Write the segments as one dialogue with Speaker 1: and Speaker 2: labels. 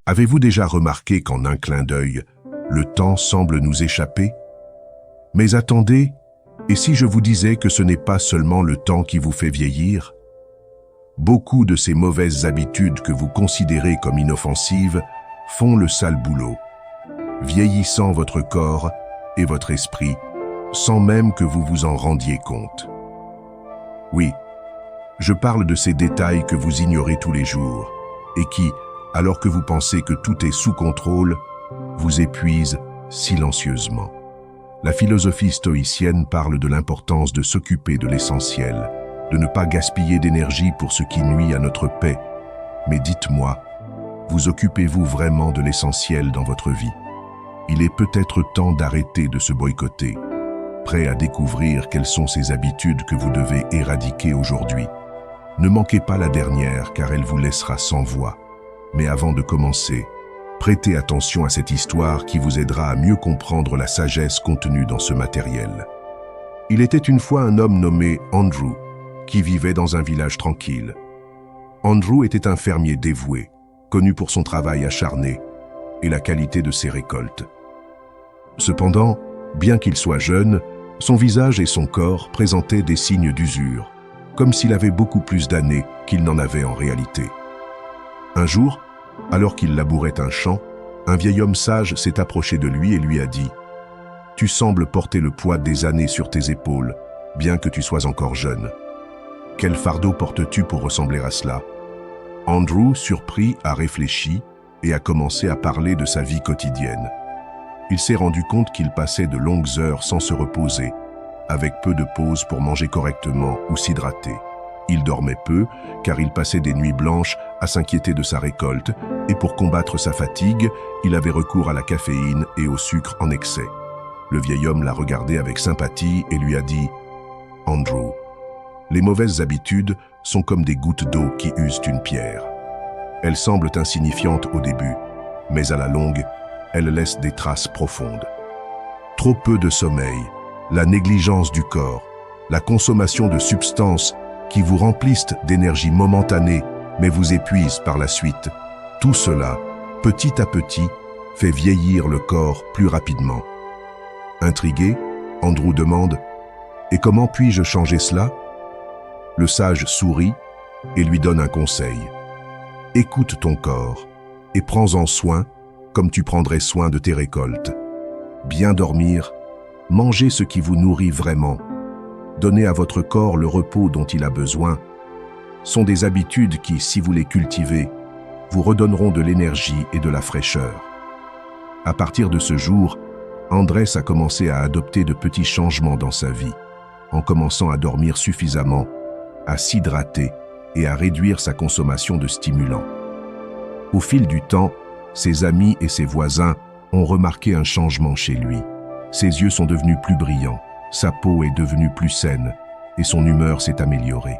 Speaker 1: Avez-vous déjà remarqué qu'en un clin d'œil, le temps semble nous échapper? Mais attendez, et si je vous disais que ce n'est pas seulement le temps qui vous fait vieillir? Beaucoup de ces mauvaises habitudes que vous considérez comme inoffensives font le sale boulot, vieillissant votre corps et votre esprit sans même que vous vous en rendiez compte. Oui, je parle de ces détails que vous ignorez tous les jours et qui, alors que vous pensez que tout est sous contrôle, vous épuisent silencieusement. La philosophie stoïcienne parle de l'importance de s'occuper de l'essentiel, de ne pas gaspiller d'énergie pour ce qui nuit à notre paix. Mais dites-moi, vous occupez-vous vraiment de l'essentiel dans votre vie? Il est peut-être temps d'arrêter de se boycotter, prêt à découvrir quelles sont ces habitudes que vous devez éradiquer aujourd'hui. Ne manquez pas la dernière car elle vous laissera sans voix. Mais avant de commencer, prêtez attention à cette histoire qui vous aidera à mieux comprendre la sagesse contenue dans ce matériel. Il était une fois un homme nommé Andrew qui vivait dans un village tranquille. Andrew était un fermier dévoué, connu pour son travail acharné et la qualité de ses récoltes. Cependant, bien qu'il soit jeune, son visage et son corps présentaient des signes d'usure, comme s'il avait beaucoup plus d'années qu'il n'en avait en réalité. Un jour, alors qu'il labourait un champ, un vieil homme sage s'est approché de lui et lui a dit « Tu sembles porter le poids des années sur tes épaules, bien que tu sois encore jeune. Quel fardeau portes-tu pour ressembler à cela ?» Andrew, surpris, a réfléchi et a commencé à parler de sa vie quotidienne. Il s'est rendu compte qu'il passait de longues heures sans se reposer, avec peu de pauses pour manger correctement ou s'hydrater. Il dormait peu, car il passait des nuits blanches à s'inquiéter de sa récolte, et pour combattre sa fatigue, il avait recours à la caféine et au sucre en excès. Le vieil homme l'a regardé avec sympathie et lui a dit « Andrew, les mauvaises habitudes sont comme des gouttes d'eau qui usent une pierre. Elles semblent insignifiantes au début, mais à la longue, elles laissent des traces profondes. Trop peu de sommeil, la négligence du corps, la consommation de substances qui vous remplissent d'énergie momentanée mais vous épuisent par la suite. Tout cela, petit à petit, fait vieillir le corps plus rapidement. » Intrigué, Andrew demande « Et comment puis-je changer cela ?» Le sage sourit et lui donne un conseil. « Écoute ton corps et prends-en soin comme tu prendrais soin de tes récoltes. Bien dormir, manger ce qui vous nourrit vraiment, donner à votre corps le repos dont il a besoin, sont des habitudes qui, si vous les cultivez, vous redonneront de l'énergie et de la fraîcheur. » À partir de ce jour, Andrés a commencé à adopter de petits changements dans sa vie, en commençant à dormir suffisamment, à s'hydrater et à réduire sa consommation de stimulants. Au fil du temps, ses amis et ses voisins ont remarqué un changement chez lui. Ses yeux sont devenus plus brillants, sa peau est devenue plus saine et son humeur s'est améliorée.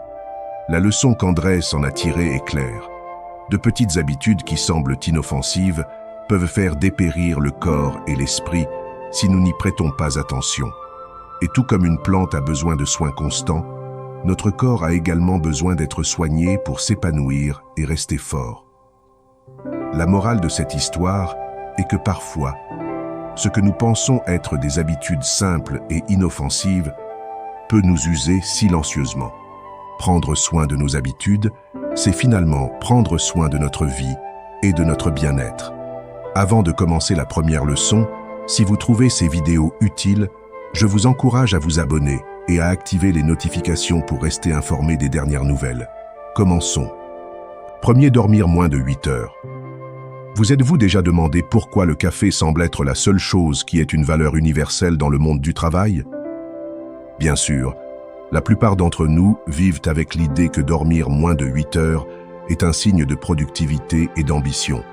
Speaker 1: La leçon qu'Andrés en a tirée est claire. De petites habitudes qui semblent inoffensives peuvent faire dépérir le corps et l'esprit si nous n'y prêtons pas attention. Et tout comme une plante a besoin de soins constants, notre corps a également besoin d'être soigné pour s'épanouir et rester fort. La morale de cette histoire est que parfois, ce que nous pensons être des habitudes simples et inoffensives peut nous user silencieusement. Prendre soin de nos habitudes, c'est finalement prendre soin de notre vie et de notre bien-être. Avant de commencer la première leçon, si vous trouvez ces vidéos utiles, je vous encourage à vous abonner et à activer les notifications pour rester informé des dernières nouvelles. Commençons. Premier, dormir moins de 8 heures. Vous êtes-vous déjà demandé pourquoi le café semble être la seule chose qui ait une valeur universelle dans le monde du travail? Bien sûr, la plupart d'entre nous vivent avec l'idée que dormir moins de 8 heures est un signe de productivité et d'ambition.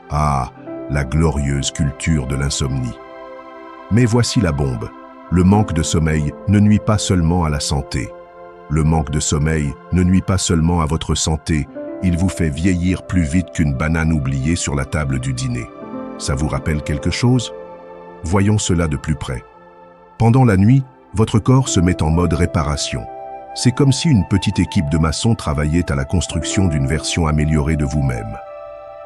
Speaker 1: Ah, la glorieuse culture de l'insomnie. Mais voici la bombe. Le manque de sommeil ne nuit pas seulement à la santé. Le manque de sommeil ne nuit pas seulement à votre santé, il vous fait vieillir plus vite qu'une banane oubliée sur la table du dîner. Ça vous rappelle quelque chose? Voyons cela de plus près. Pendant la nuit, votre corps se met en mode réparation. C'est comme si une petite équipe de maçons travaillait à la construction d'une version améliorée de vous-même.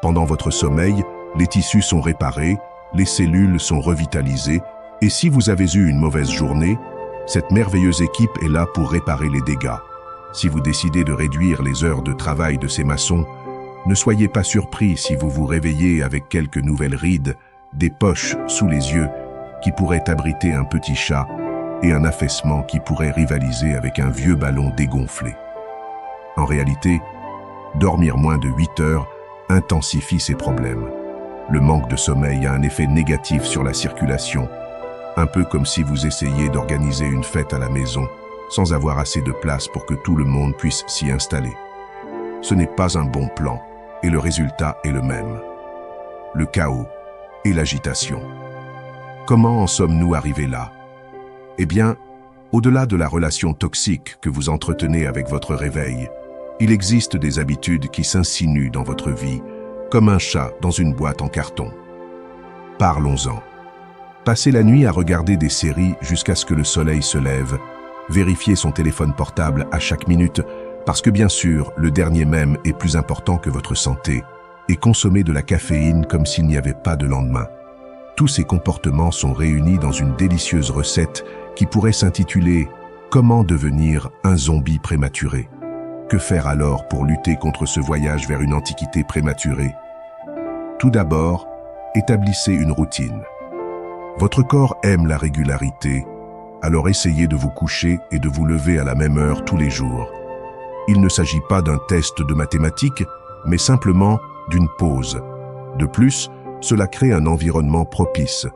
Speaker 1: Pendant votre sommeil, les tissus sont réparés, les cellules sont revitalisées, et si vous avez eu une mauvaise journée, cette merveilleuse équipe est là pour réparer les dégâts. Si vous décidez de réduire les heures de travail de ces maçons, ne soyez pas surpris si vous vous réveillez avec quelques nouvelles rides, des poches sous les yeux qui pourraient abriter un petit chat et un affaissement qui pourrait rivaliser avec un vieux ballon dégonflé. En réalité, dormir moins de 8 heures intensifie ces problèmes. Le manque de sommeil a un effet négatif sur la circulation, un peu comme si vous essayiez d'organiser une fête à la maison sans avoir assez de place pour que tout le monde puisse s'y installer. Ce n'est pas un bon plan, et le résultat est le même. Le chaos et l'agitation. Comment en sommes-nous arrivés là? Eh bien, au-delà de la relation toxique que vous entretenez avec votre réveil, il existe des habitudes qui s'insinuent dans votre vie, comme un chat dans une boîte en carton. Parlons-en. Passer la nuit à regarder des séries jusqu'à ce que le soleil se lève, vérifier son téléphone portable à chaque minute, parce que bien sûr, le dernier mème est plus important que votre santé, et consommer de la caféine comme s'il n'y avait pas de lendemain. Tous ces comportements sont réunis dans une délicieuse recette qui pourrait s'intituler « Comment devenir un zombie prématuré ?» Que faire alors pour lutter contre ce voyage vers une antiquité prématurée? Tout d'abord, établissez une routine. Votre corps aime la régularité, alors essayez de vous coucher et de vous lever à la même heure tous les jours. Il ne s'agit pas d'un test de mathématiques, mais simplement d'une pause. De plus, cela crée un environnement propice.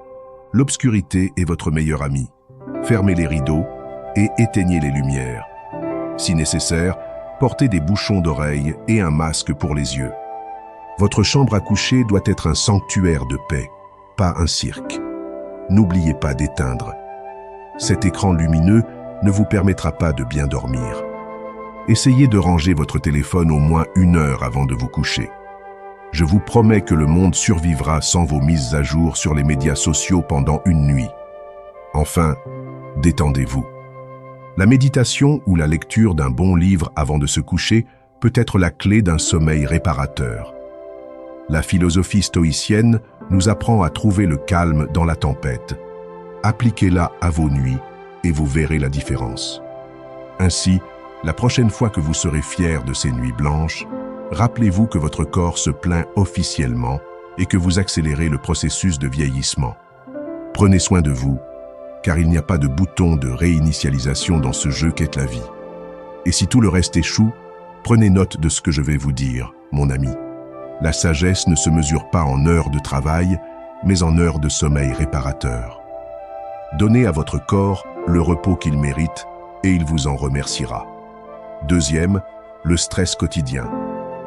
Speaker 1: L'obscurité est votre meilleur ami. Fermez les rideaux et éteignez les lumières. Si nécessaire, portez des bouchons d'oreilles et un masque pour les yeux. Votre chambre à coucher doit être un sanctuaire de paix, pas un cirque. N'oubliez pas d'éteindre. Cet écran lumineux ne vous permettra pas de bien dormir. Essayez de ranger votre téléphone au moins 1 heure avant de vous coucher. Je vous promets que le monde survivra sans vos mises à jour sur les médias sociaux pendant une nuit. Enfin, détendez-vous. La méditation ou la lecture d'un bon livre avant de se coucher peut être la clé d'un sommeil réparateur. La philosophie stoïcienne nous apprend à trouver le calme dans la tempête. Appliquez-la à vos nuits et vous verrez la différence. Ainsi, la prochaine fois que vous serez fier de ces nuits blanches, rappelez-vous que votre corps se plaint officiellement et que vous accélérez le processus de vieillissement. Prenez soin de vous, car il n'y a pas de bouton de réinitialisation dans ce jeu qu'est la vie. Et si tout le reste échoue, prenez note de ce que je vais vous dire, mon ami. La sagesse ne se mesure pas en heures de travail, mais en heures de sommeil réparateur. Donnez à votre corps le repos qu'il mérite et il vous en remerciera. Deuxième, le stress quotidien.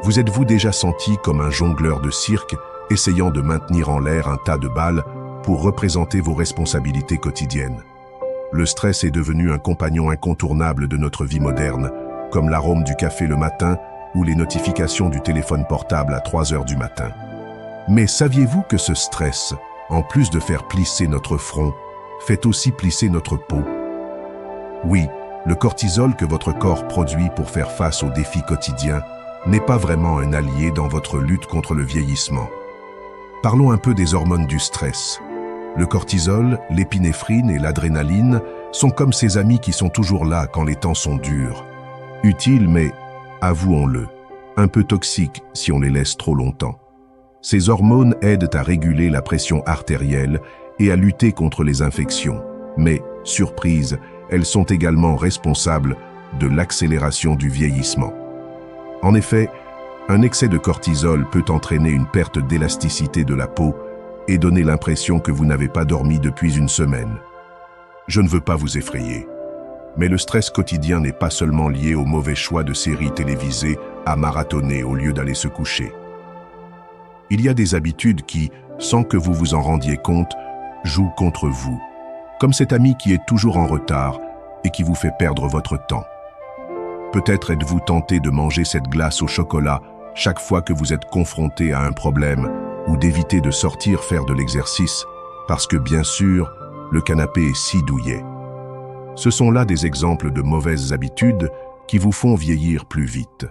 Speaker 1: Vous êtes-vous déjà senti comme un jongleur de cirque essayant de maintenir en l'air un tas de balles pour représenter vos responsabilités quotidiennes? Le stress est devenu un compagnon incontournable de notre vie moderne, comme l'arôme du café le matin ou les notifications du téléphone portable à 3 heures du matin. Mais saviez-vous que ce stress, en plus de faire plisser notre front, fait aussi plisser notre peau? Oui, le cortisol que votre corps produit pour faire face aux défis quotidiens n'est pas vraiment un allié dans votre lutte contre le vieillissement. Parlons un peu des hormones du stress. Le cortisol, l'épinéphrine et l'adrénaline sont comme ces amis qui sont toujours là quand les temps sont durs. Utiles mais, avouons-le, un peu toxiques si on les laisse trop longtemps. Ces hormones aident à réguler la pression artérielle et à lutter contre les infections. Mais, surprise, elles sont également responsables de l'accélération du vieillissement. En effet, un excès de cortisol peut entraîner une perte d'élasticité de la peau et donner l'impression que vous n'avez pas dormi depuis une semaine. Je ne veux pas vous effrayer, mais le stress quotidien n'est pas seulement lié au mauvais choix de séries télévisées à marathonner au lieu d'aller se coucher. Il y a des habitudes qui, sans que vous vous en rendiez compte, jouent contre vous, comme cet ami qui est toujours en retard et qui vous fait perdre votre temps. Peut-être êtes-vous tenté de manger cette glace au chocolat chaque fois que vous êtes confronté à un problème ou d'éviter de sortir faire de l'exercice parce que, bien sûr, le canapé est si douillet. Ce sont là des exemples de mauvaises habitudes qui vous font vieillir plus vite.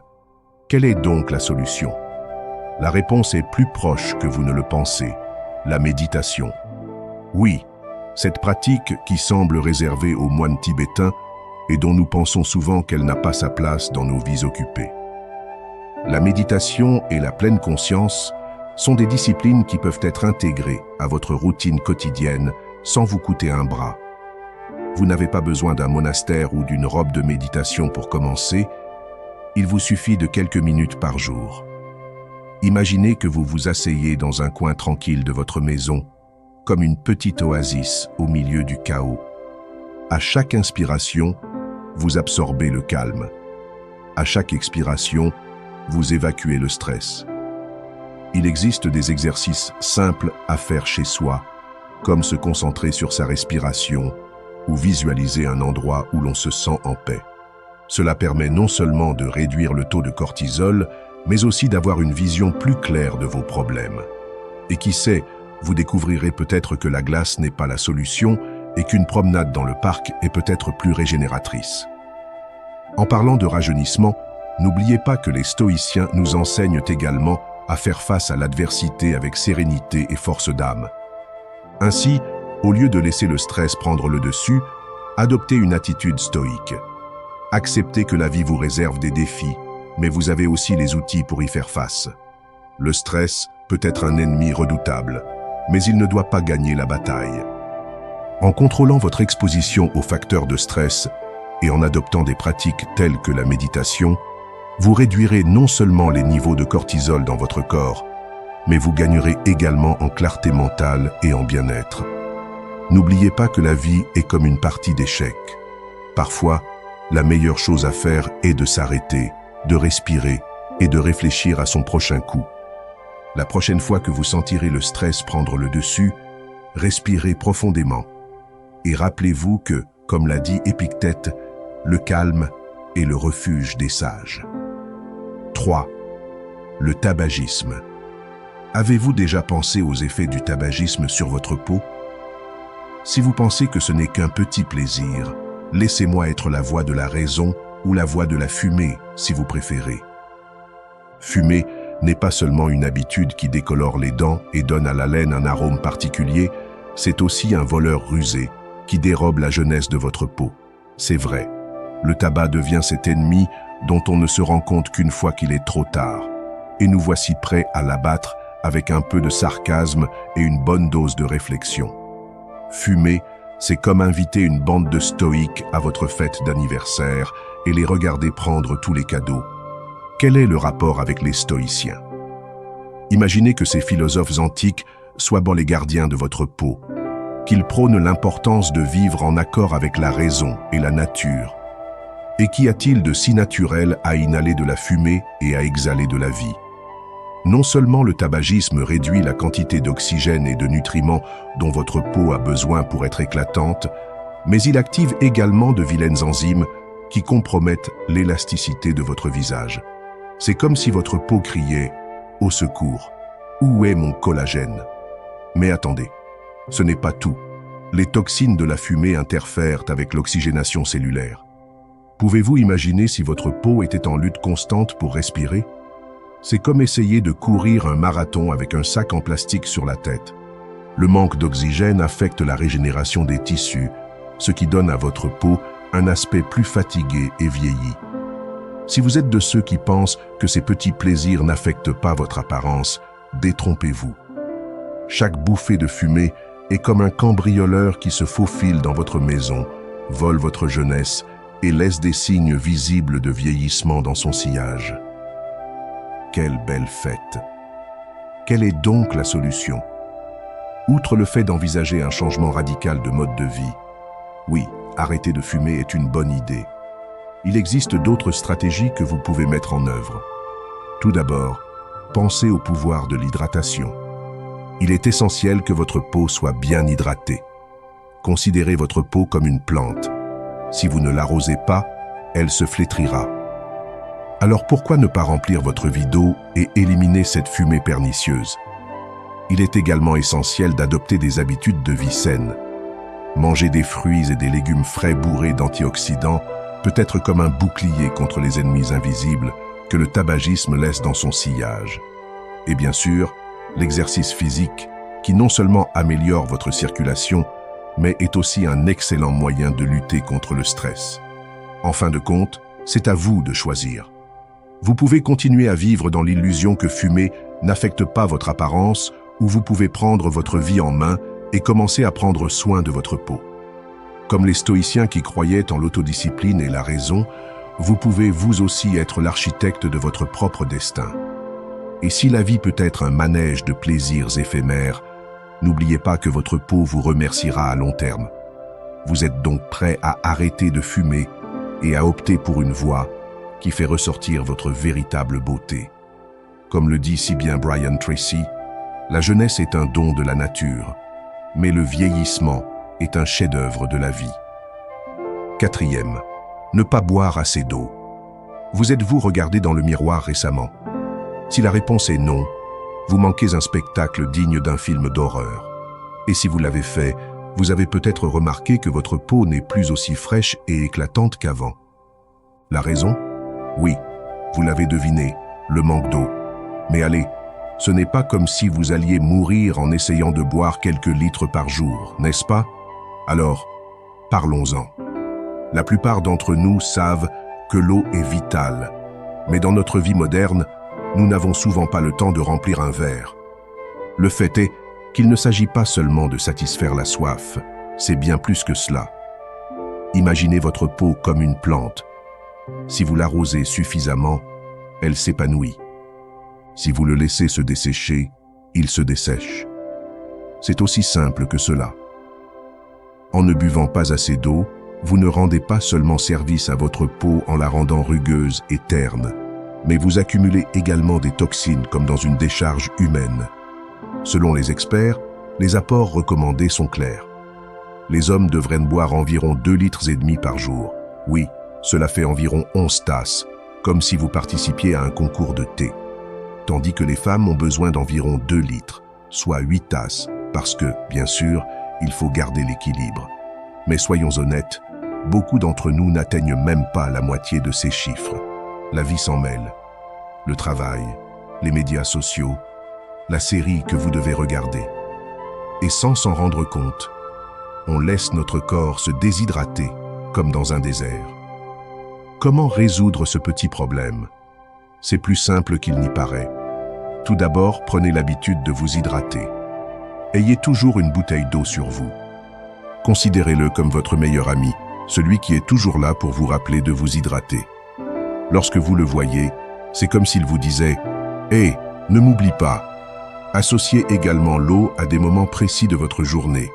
Speaker 1: Quelle est donc la solution? La réponse est plus proche que vous ne le pensez, la méditation. Oui, cette pratique qui semble réservée aux moines tibétains et dont nous pensons souvent qu'elle n'a pas sa place dans nos vies occupées. La méditation et la pleine conscience sont des disciplines qui peuvent être intégrées à votre routine quotidienne sans vous coûter un bras. Vous n'avez pas besoin d'un monastère ou d'une robe de méditation pour commencer, il vous suffit de quelques minutes par jour. Imaginez que vous vous asseyez dans un coin tranquille de votre maison, comme une petite oasis au milieu du chaos. À chaque inspiration, vous absorbez le calme. À chaque expiration, vous évacuez le stress. Il existe des exercices simples à faire chez soi, comme se concentrer sur sa respiration ou visualiser un endroit où l'on se sent en paix. Cela permet non seulement de réduire le taux de cortisol, mais aussi d'avoir une vision plus claire de vos problèmes. Et qui sait, vous découvrirez peut-être que la glace n'est pas la solution et qu'une promenade dans le parc est peut-être plus régénératrice. En parlant de rajeunissement, n'oubliez pas que les stoïciens nous enseignent également à faire face à l'adversité avec sérénité et force d'âme. Ainsi, au lieu de laisser le stress prendre le dessus, adoptez une attitude stoïque. Acceptez que la vie vous réserve des défis, mais vous avez aussi les outils pour y faire face. Le stress peut être un ennemi redoutable, mais il ne doit pas gagner la bataille. En contrôlant votre exposition aux facteurs de stress et en adoptant des pratiques telles que la méditation, vous réduirez non seulement les niveaux de cortisol dans votre corps, mais vous gagnerez également en clarté mentale et en bien-être. N'oubliez pas que la vie est comme une partie d'échecs. Parfois, la meilleure chose à faire est de s'arrêter, de respirer et de réfléchir à son prochain coup. La prochaine fois que vous sentirez le stress prendre le dessus, respirez profondément. Et rappelez-vous que, comme l'a dit Épictète, le calme est le refuge des sages. 3. Le tabagisme. Avez-vous déjà pensé aux effets du tabagisme sur votre peau? Si vous pensez que ce n'est qu'un petit plaisir, laissez-moi être la voix de la raison ou la voix de la fumée, si vous préférez. Fumer n'est pas seulement une habitude qui décolore les dents et donne à la laine un arôme particulier, c'est aussi un voleur rusé qui dérobe la jeunesse de votre peau. C'est vrai, le tabac devient cet ennemi dont on ne se rend compte qu'une fois qu'il est trop tard. Et nous voici prêts à l'abattre avec un peu de sarcasme et une bonne dose de réflexion. Fumer, c'est comme inviter une bande de stoïques à votre fête d'anniversaire et les regarder prendre tous les cadeaux. Quel est le rapport avec les stoïciens? Imaginez que ces philosophes antiques soient les gardiens de votre peau, qu'ils prônent l'importance de vivre en accord avec la raison et la nature. Et qu'y a-t-il de si naturel à inhaler de la fumée et à exhaler de la vie? Non seulement le tabagisme réduit la quantité d'oxygène et de nutriments dont votre peau a besoin pour être éclatante, mais il active également de vilaines enzymes qui compromettent l'élasticité de votre visage. C'est comme si votre peau criait « Au secours, où est mon collagène ?» Mais attendez, ce n'est pas tout. Les toxines de la fumée interfèrent avec l'oxygénation cellulaire. Pouvez-vous imaginer si votre peau était en lutte constante pour respirer? C'est comme essayer de courir un marathon avec un sac en plastique sur la tête. Le manque d'oxygène affecte la régénération des tissus, ce qui donne à votre peau un aspect plus fatigué et vieilli. Si vous êtes de ceux qui pensent que ces petits plaisirs n'affectent pas votre apparence, détrompez-vous. Chaque bouffée de fumée est comme un cambrioleur qui se faufile dans votre maison, vole votre jeunesse et laisse des signes visibles de vieillissement dans son sillage. Quelle belle fête! Quelle est donc la solution? Outre le fait d'envisager un changement radical de mode de vie, oui, arrêter de fumer est une bonne idée. Il existe d'autres stratégies que vous pouvez mettre en œuvre. Tout d'abord, pensez au pouvoir de l'hydratation. Il est essentiel que votre peau soit bien hydratée. Considérez votre peau comme une plante. Si vous ne l'arrosez pas, elle se flétrira. Alors pourquoi ne pas remplir votre vie d'eau et éliminer cette fumée pernicieuse? Il est également essentiel d'adopter des habitudes de vie saines. Manger des fruits et des légumes frais bourrés d'antioxydants peut être comme un bouclier contre les ennemis invisibles que le tabagisme laisse dans son sillage. Et bien sûr, l'exercice physique, qui non seulement améliore votre circulation, mais est aussi un excellent moyen de lutter contre le stress. En fin de compte, c'est à vous de choisir. Vous pouvez continuer à vivre dans l'illusion que fumer n'affecte pas votre apparence, ou vous pouvez prendre votre vie en main et commencer à prendre soin de votre peau. Comme les stoïciens qui croyaient en l'autodiscipline et la raison, vous pouvez vous aussi être l'architecte de votre propre destin. Et si la vie peut être un manège de plaisirs éphémères, n'oubliez pas que votre peau vous remerciera à long terme. Vous êtes donc prêt à arrêter de fumer et à opter pour une voie qui fait ressortir votre véritable beauté. Comme le dit si bien Brian Tracy, la jeunesse est un don de la nature, mais le vieillissement est un chef-d'œuvre de la vie. Quatrième, ne pas boire assez d'eau. Vous êtes-vous regardé dans le miroir récemment? Si la réponse est non, vous manquez un spectacle digne d'un film d'horreur. Et si vous l'avez fait, vous avez peut-être remarqué que votre peau n'est plus aussi fraîche et éclatante qu'avant. La raison? Oui, vous l'avez deviné, le manque d'eau. Mais allez, ce n'est pas comme si vous alliez mourir en essayant de boire quelques litres par jour, n'est-ce pas? Alors, parlons-en. La plupart d'entre nous savent que l'eau est vitale, mais dans notre vie moderne, nous n'avons souvent pas le temps de remplir un verre. Le fait est qu'il ne s'agit pas seulement de satisfaire la soif, c'est bien plus que cela. Imaginez votre peau comme une plante. Si vous l'arrosez suffisamment, elle s'épanouit. Si vous le laissez se dessécher, il se dessèche. C'est aussi simple que cela. En ne buvant pas assez d'eau, vous ne rendez pas seulement service à votre peau en la rendant rugueuse et terne, mais vous accumulez également des toxines comme dans une décharge humaine. Selon les experts, les apports recommandés sont clairs. Les hommes devraient boire environ 2,5 litres par jour. Oui, cela fait environ 11 tasses, comme si vous participiez à un concours de thé. Tandis que les femmes ont besoin d'environ 2 litres, soit 8 tasses, parce que, bien sûr, il faut garder l'équilibre. Mais soyons honnêtes, beaucoup d'entre nous n'atteignent même pas la moitié de ces chiffres. La vie s'en mêle. Le travail, les médias sociaux, la série que vous devez regarder. Et sans s'en rendre compte, on laisse notre corps se déshydrater comme dans un désert. Comment résoudre ce petit problème? C'est plus simple qu'il n'y paraît. Tout d'abord, prenez l'habitude de vous hydrater. Ayez toujours une bouteille d'eau sur vous. Considérez-le comme votre meilleur ami, celui qui est toujours là pour vous rappeler de vous hydrater. Lorsque vous le voyez, c'est comme s'il vous disait « Hé, ne m'oublie pas ». Associez également l'eau à des moments précis de votre journée.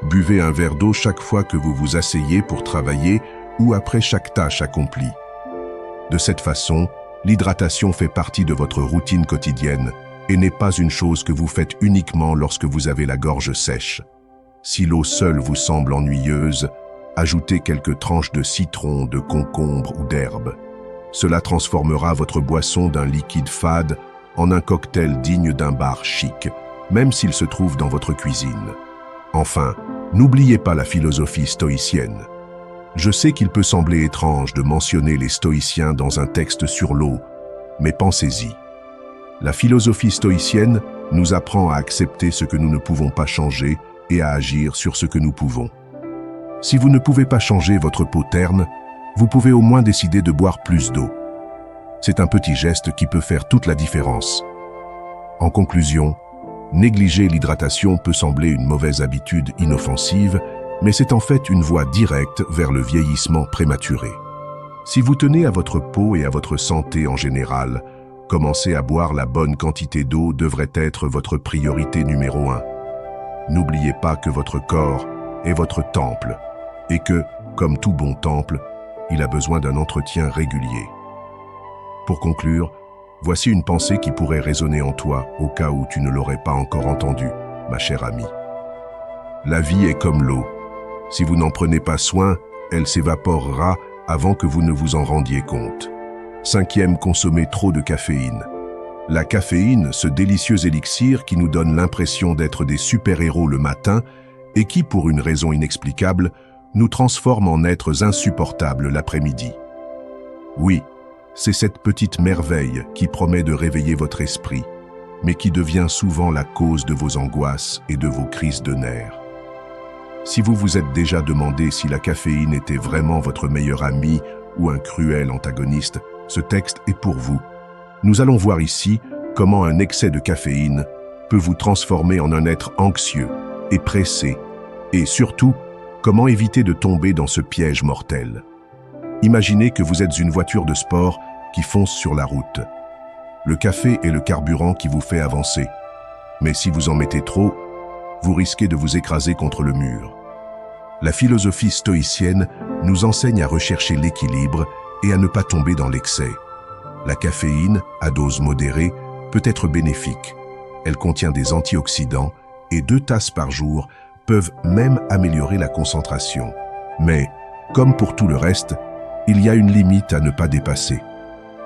Speaker 1: Buvez un verre d'eau chaque fois que vous vous asseyez pour travailler ou après chaque tâche accomplie. De cette façon, l'hydratation fait partie de votre routine quotidienne et n'est pas une chose que vous faites uniquement lorsque vous avez la gorge sèche. Si l'eau seule vous semble ennuyeuse, ajoutez quelques tranches de citron, de concombre ou d'herbe. Cela transformera votre boisson d'un liquide fade en un cocktail digne d'un bar chic, même s'il se trouve dans votre cuisine. Enfin, n'oubliez pas la philosophie stoïcienne. Je sais qu'il peut sembler étrange de mentionner les stoïciens dans un texte sur l'eau, mais pensez-y. La philosophie stoïcienne nous apprend à accepter ce que nous ne pouvons pas changer et à agir sur ce que nous pouvons. Si vous ne pouvez pas changer votre peau terne, vous pouvez au moins décider de boire plus d'eau. C'est un petit geste qui peut faire toute la différence. En conclusion, négliger l'hydratation peut sembler une mauvaise habitude inoffensive, mais c'est en fait une voie directe vers le vieillissement prématuré. Si vous tenez à votre peau et à votre santé en général, commencer à boire la bonne quantité d'eau devrait être votre priorité numéro 1. N'oubliez pas que votre corps est votre temple et que, comme tout bon temple, il a besoin d'un entretien régulier. Pour conclure, voici une pensée qui pourrait résonner en toi au cas où tu ne l'aurais pas encore entendue, ma chère amie. La vie est comme l'eau. Si vous n'en prenez pas soin, elle s'évaporera avant que vous ne vous en rendiez compte. 5e, consommer trop de caféine. La caféine, ce délicieux élixir qui nous donne l'impression d'être des super-héros le matin et qui, pour une raison inexplicable, nous transforme en êtres insupportables l'après-midi. Oui, c'est cette petite merveille qui promet de réveiller votre esprit. mais qui devient souvent la cause de vos angoisses et de vos crises de nerfs. Si vous vous êtes déjà demandé si la caféine était vraiment votre meilleur ami ou un cruel antagoniste, ce texte est pour vous. Nous allons voir ici comment un excès de caféine peut vous transformer en un être anxieux et pressé, et surtout, comment éviter de tomber dans ce piège mortel. Imaginez que vous êtes une voiture de sport qui fonce sur la route. Le café est le carburant qui vous fait avancer, mais si vous en mettez trop, vous risquez de vous écraser contre le mur. La philosophie stoïcienne nous enseigne à rechercher l'équilibre et à ne pas tomber dans l'excès. La caféine, à dose modérée, peut être bénéfique. Elle contient des antioxydants et 2 tasses par jour peuvent même améliorer la concentration. Mais, comme pour tout le reste, il y a une limite à ne pas dépasser.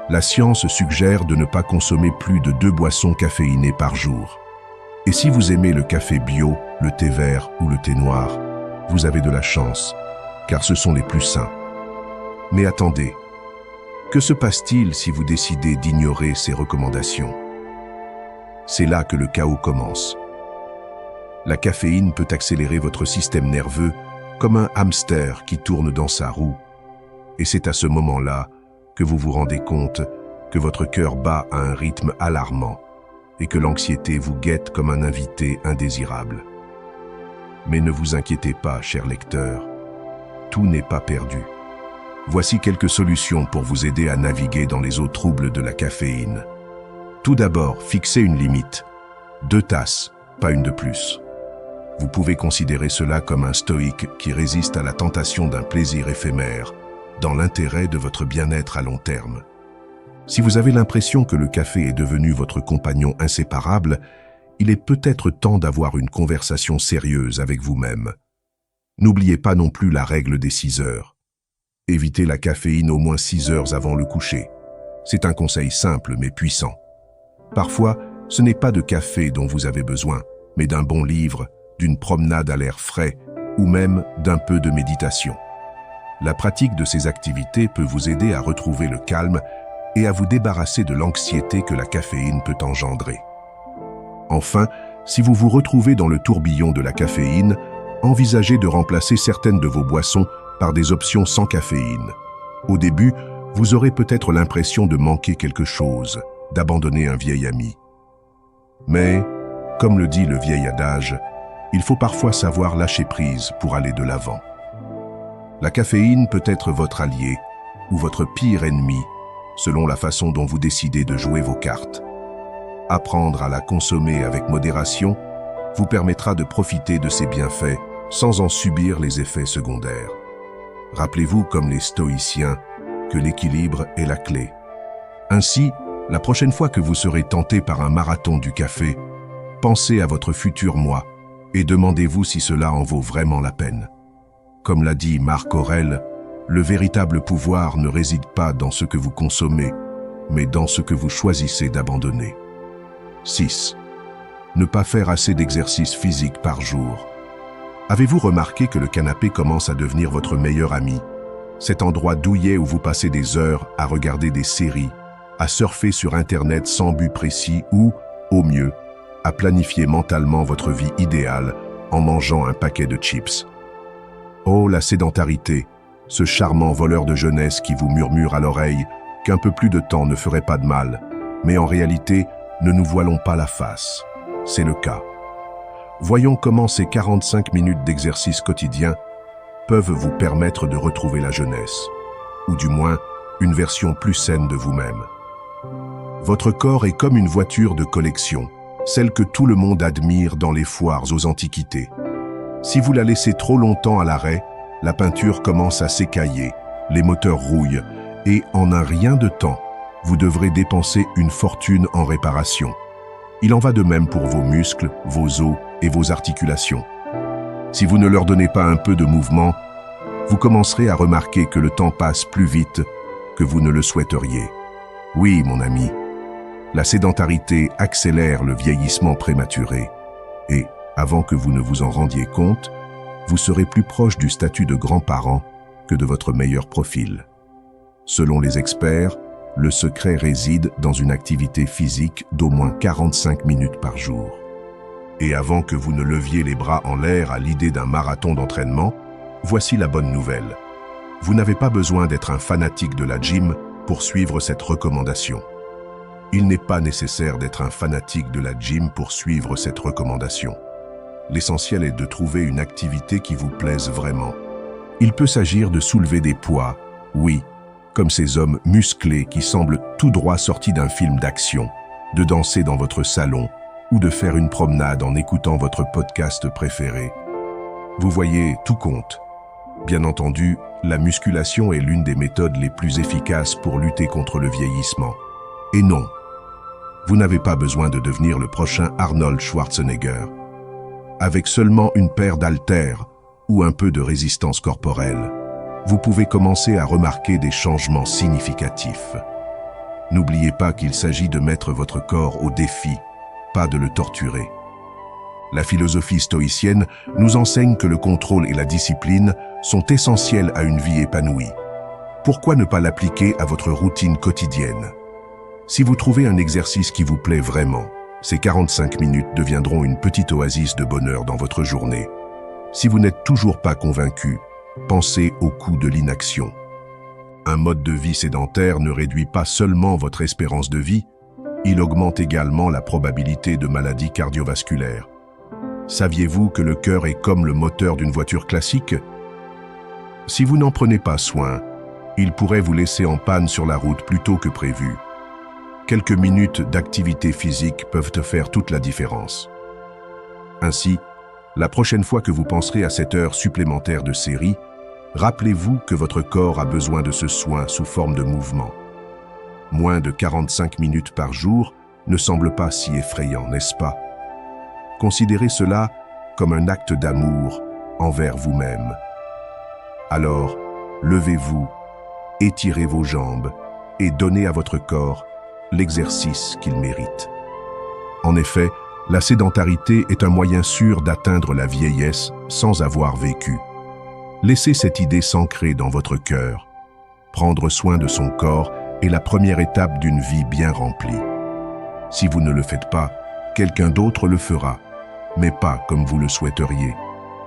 Speaker 1: La science suggère de ne pas consommer plus de 2 boissons caféinées par jour. Et si vous aimez le café bio, le thé vert ou le thé noir, vous avez de la chance, car ce sont les plus sains. Mais attendez, que se passe-t-il si vous décidez d'ignorer ces recommandations? C'est là que le chaos commence. La caféine peut accélérer votre système nerveux comme un hamster qui tourne dans sa roue. Et c'est à ce moment-là que vous vous rendez compte que votre cœur bat à un rythme alarmant et que l'anxiété vous guette comme un invité indésirable. Mais ne vous inquiétez pas, cher lecteur, tout n'est pas perdu. Voici quelques solutions pour vous aider à naviguer dans les eaux troubles de la caféine. Tout d'abord, fixez une limite. 2 tasses, pas une de plus. Vous pouvez considérer cela comme un stoïque qui résiste à la tentation d'un plaisir éphémère, dans l'intérêt de votre bien-être à long terme. Si vous avez l'impression que le café est devenu votre compagnon inséparable, il est peut-être temps d'avoir une conversation sérieuse avec vous-même. N'oubliez pas non plus la règle des 6 heures. Évitez la caféine au moins 6 heures avant le coucher. C'est un conseil simple mais puissant. Parfois, ce n'est pas de café dont vous avez besoin, mais d'un bon livre, d'une promenade à l'air frais ou même d'un peu de méditation. La pratique de ces activités peut vous aider à retrouver le calme et à vous débarrasser de l'anxiété que la caféine peut engendrer. Enfin, si vous vous retrouvez dans le tourbillon de la caféine, envisagez de remplacer certaines de vos boissons par des options sans caféine. Au début, vous aurez peut-être l'impression de manquer quelque chose, d'abandonner un vieil ami. Mais, comme le dit le vieil adage, il faut parfois savoir lâcher prise pour aller de l'avant. La caféine peut être votre allié ou votre pire ennemi, selon la façon dont vous décidez de jouer vos cartes. Apprendre à la consommer avec modération vous permettra de profiter de ses bienfaits sans en subir les effets secondaires. Rappelez-vous, comme les stoïciens, que l'équilibre est la clé. Ainsi, la prochaine fois que vous serez tenté par un marathon du café, pensez à votre futur moi et demandez-vous si cela en vaut vraiment la peine. Comme l'a dit Marc Aurèle, le véritable pouvoir ne réside pas dans ce que vous consommez, mais dans ce que vous choisissez d'abandonner. 6. Ne pas faire assez d'exercice physique par jour. Avez-vous remarqué que le canapé commence à devenir votre meilleur ami? Cet endroit douillet où vous passez des heures à regarder des séries, à surfer sur Internet sans but précis ou, au mieux, à planifier mentalement votre vie idéale en mangeant un paquet de chips. Oh, la sédentarité, ce charmant voleur de jeunesse qui vous murmure à l'oreille qu'un peu plus de temps ne ferait pas de mal. Mais en réalité, ne nous voilons pas la face. C'est le cas. Voyons comment ces 45 minutes d'exercice quotidien peuvent vous permettre de retrouver la jeunesse, ou du moins une version plus saine de vous-même. Votre corps est comme une voiture de collection, celle que tout le monde admire dans les foires aux antiquités. Si vous la laissez trop longtemps à l'arrêt, la peinture commence à s'écailler, les moteurs rouillent, et en un rien de temps, vous devrez dépenser une fortune en réparation. Il en va de même pour vos muscles, vos os et vos articulations. Si vous ne leur donnez pas un peu de mouvement, vous commencerez à remarquer que le temps passe plus vite que vous ne le souhaiteriez. Oui, mon ami, la sédentarité accélère le vieillissement prématuré et, avant que vous ne vous en rendiez compte, vous serez plus proche du statut de grand-parent que de votre meilleur profil. Selon les experts, Le secret réside dans une activité physique d'au moins 45 minutes par jour. Et avant que vous ne leviez les bras en l'air à l'idée d'un marathon d'entraînement, voici la bonne nouvelle. Vous n'avez pas besoin d'être un fanatique de la gym pour suivre cette recommandation. Il n'est pas nécessaire d'être un fanatique de la gym pour suivre cette recommandation. L'essentiel est de trouver une activité qui vous plaise vraiment. Il peut s'agir de soulever des poids, oui, comme ces hommes musclés qui semblent tout droit sortis d'un film d'action, de danser dans votre salon ou de faire une promenade en écoutant votre podcast préféré. Vous voyez, tout compte. Bien entendu, la musculation est l'une des méthodes les plus efficaces pour lutter contre le vieillissement. Et non, vous n'avez pas besoin de devenir le prochain Arnold Schwarzenegger. Avec seulement une paire d'haltères ou un peu de résistance corporelle, vous pouvez commencer à remarquer des changements significatifs. N'oubliez pas qu'il s'agit de mettre votre corps au défi, pas de le torturer. La philosophie stoïcienne nous enseigne que le contrôle et la discipline sont essentiels à une vie épanouie. Pourquoi ne pas l'appliquer à votre routine quotidienne? Si vous trouvez un exercice qui vous plaît vraiment, ces 45 minutes deviendront une petite oasis de bonheur dans votre journée. Si vous n'êtes toujours pas convaincu, pensez au coût de l'inaction. Un mode de vie sédentaire ne réduit pas seulement votre espérance de vie, il augmente également la probabilité de maladies cardiovasculaires. Saviez-vous que le cœur est comme le moteur d'une voiture classique? Si vous n'en prenez pas soin, il pourrait vous laisser en panne sur la route plus tôt que prévu. Quelques minutes d'activité physique peuvent te faire toute la différence. Ainsi, la prochaine fois que vous penserez à cette heure supplémentaire de série, rappelez-vous que votre corps a besoin de ce soin sous forme de mouvement. Moins de 45 minutes par jour ne semble pas si effrayant, n'est-ce pas? Considérez cela comme un acte d'amour envers vous-même. Alors, levez-vous, étirez vos jambes et donnez à votre corps l'exercice qu'il mérite. En effet, la sédentarité est un moyen sûr d'atteindre la vieillesse sans avoir vécu. Laissez cette idée s'ancrer dans votre cœur. Prendre soin de son corps est la première étape d'une vie bien remplie. Si vous ne le faites pas, quelqu'un d'autre le fera, mais pas comme vous le souhaiteriez.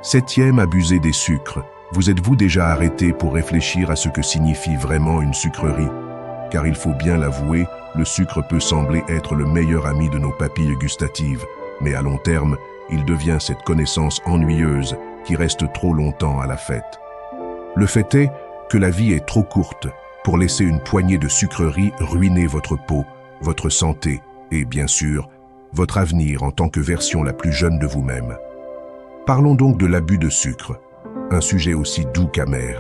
Speaker 1: 7e, abuser des sucres. Vous êtes-vous déjà arrêté pour réfléchir à ce que signifie vraiment une sucrerie? Car il faut bien l'avouer, le sucre peut sembler être le meilleur ami de nos papilles gustatives, mais à long terme, il devient cette connaissance ennuyeuse qui reste trop longtemps à la fête. Le fait est que la vie est trop courte pour laisser une poignée de sucreries ruiner votre peau, votre santé et, bien sûr, votre avenir en tant que version la plus jeune de vous-même. Parlons donc de l'abus de sucre, un sujet aussi doux qu'amer.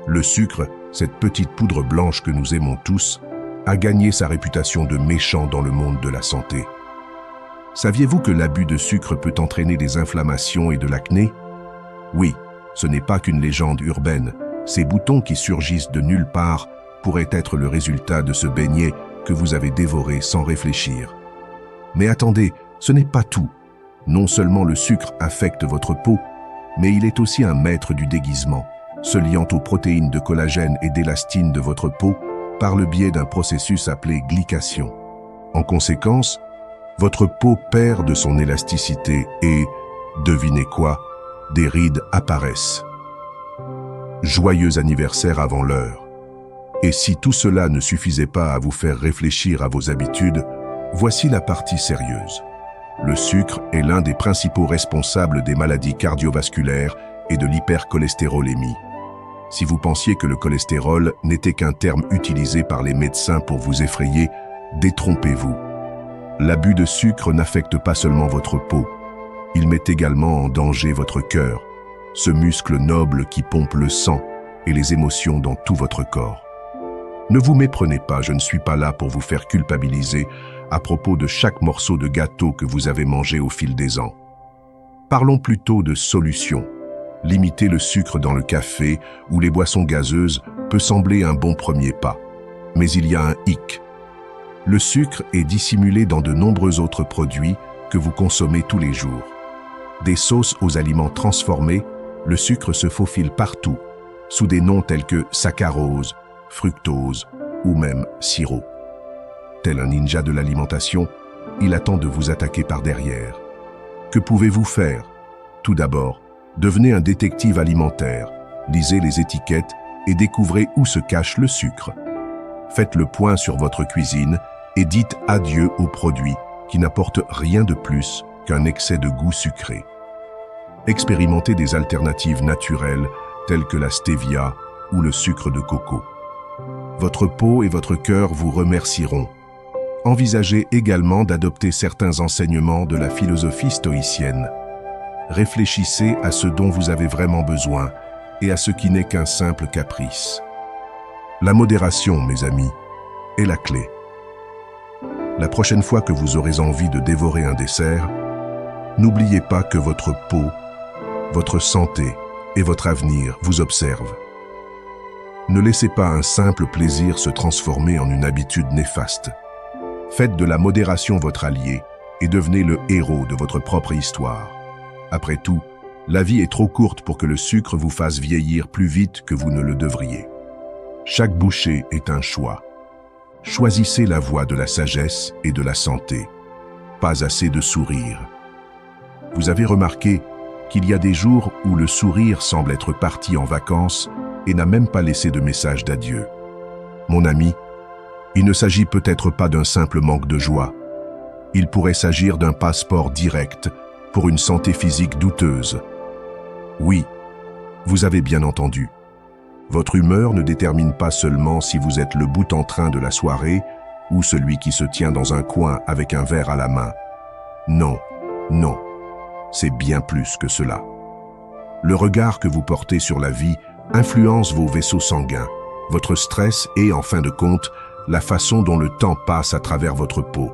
Speaker 1: Le sucre, cette petite poudre blanche que nous aimons tous, a gagné sa réputation de méchant dans le monde de la santé. Saviez-vous que l'abus de sucre peut entraîner des inflammations et de l'acné? Oui, ce n'est pas qu'une légende urbaine. Ces boutons qui surgissent de nulle part pourraient être le résultat de ce beignet que vous avez dévoré sans réfléchir. Mais attendez, ce n'est pas tout. Non seulement le sucre affecte votre peau, mais il est aussi un maître du déguisement, se liant aux protéines de collagène et d'élastine de votre peau par le biais d'un processus appelé glycation. En conséquence, votre peau perd de son élasticité et, devinez quoi, des rides apparaissent. Joyeux anniversaire avant l'heure. Et si tout cela ne suffisait pas à vous faire réfléchir à vos habitudes, voici la partie sérieuse. Le sucre est l'un des principaux responsables des maladies cardiovasculaires et de l'hypercholestérolémie. Si vous pensiez que le cholestérol n'était qu'un terme utilisé par les médecins pour vous effrayer, détrompez-vous. L'abus de sucre n'affecte pas seulement votre peau, il met également en danger votre cœur, ce muscle noble qui pompe le sang et les émotions dans tout votre corps. Ne vous méprenez pas, je ne suis pas là pour vous faire culpabiliser à propos de chaque morceau de gâteau que vous avez mangé au fil des ans. Parlons plutôt de solutions. Limiter le sucre dans le café ou les boissons gazeuses peut sembler un bon premier pas. Mais il y a un hic. Le sucre est dissimulé dans de nombreux autres produits que vous consommez tous les jours. Des sauces aux aliments transformés, le sucre se faufile partout, sous des noms tels que saccharose, fructose ou même sirop. Tel un ninja de l'alimentation, il attend de vous attaquer par derrière. Que pouvez-vous faire? Tout d'abord, devenez un détective alimentaire, lisez les étiquettes et découvrez où se cache le sucre. Faites le point sur votre cuisine et dites adieu aux produits qui n'apportent rien de plus qu'un excès de goût sucré. Expérimentez des alternatives naturelles telles que la stevia ou le sucre de coco. Votre peau et votre cœur vous remercieront. Envisagez également d'adopter certains enseignements de la philosophie stoïcienne. Réfléchissez à ce dont vous avez vraiment besoin et à ce qui n'est qu'un simple caprice. La modération, mes amis, est la clé. La prochaine fois que vous aurez envie de dévorer un dessert, n'oubliez pas que votre peau, votre santé et votre avenir vous observent. Ne laissez pas un simple plaisir se transformer en une habitude néfaste. Faites de la modération votre allié et devenez le héros de votre propre histoire. Après tout, la vie est trop courte pour que le sucre vous fasse vieillir plus vite que vous ne le devriez. Chaque bouchée est un choix. Choisissez la voie de la sagesse et de la santé. Pas assez de sourire. Vous avez remarqué qu'il y a des jours où le sourire semble être parti en vacances et n'a même pas laissé de message d'adieu. Mon ami, il ne s'agit peut-être pas d'un simple manque de joie. Il pourrait s'agir d'un passeport direct pour une santé physique douteuse. Oui, vous avez bien entendu. Votre humeur ne détermine pas seulement si vous êtes le boute-en-train de la soirée ou celui qui se tient dans un coin avec un verre à la main. Non, non, c'est bien plus que cela. Le regard que vous portez sur la vie influence vos vaisseaux sanguins, votre stress et, en fin de compte, la façon dont le temps passe à travers votre peau.